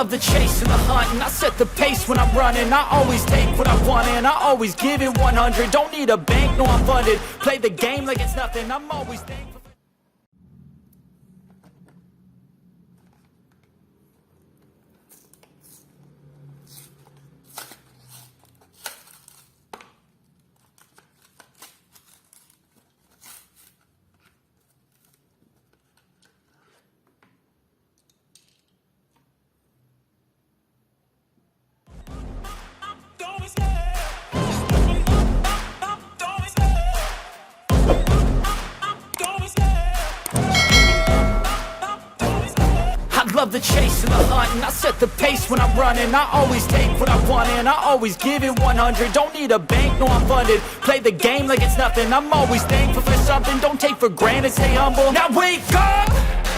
love the chase and the hunt, and I set the pace when I'm running. I always take what I want and I always give it 100. Don't need a bank, no I'm funded. Play the game like it's nothing, I'm always thankful. Love the chase and the hunt, and I set the pace when I'm running. I always take what I want and I always give it 100. Don't need a bank, no I'm funded. Play the game like it's nothing, I'm always thankful for something. Don't take for granted, stay humble. Now wake up,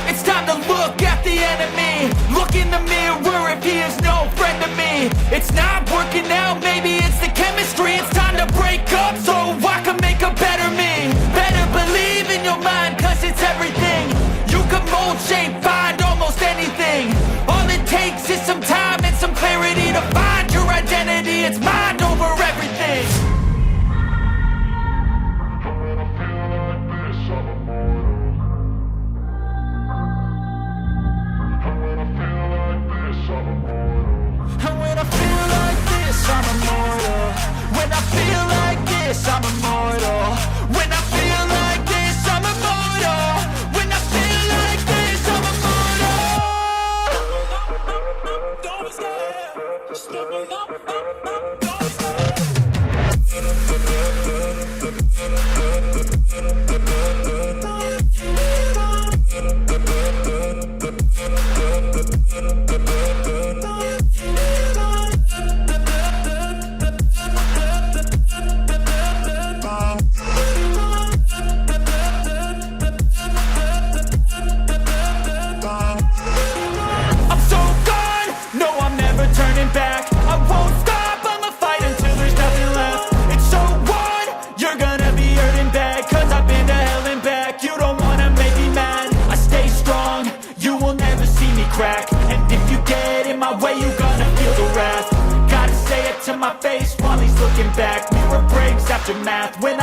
it's time to look at the enemy. Look in the mirror if he is no friend to me. It's not working out, maybe it's the chemistry. It's time to break up so I can make a better me. Better believe in your mind, cause it's everything. You can mold, shape, find almost anything. All it takes is some time and some clarity to find your identity. It's mind over everything. And when I feel like this, I'm immortal. When I feel like this, I'm immortal. When I feel like this, I'm immortal. When I feel like this, I'm immortal. Don't be scared. Just let me know. Don't be scared. And if you get in my way, you gonna feel the wrath. Gotta say it to my face while he's looking back. Mirror breaks after math. When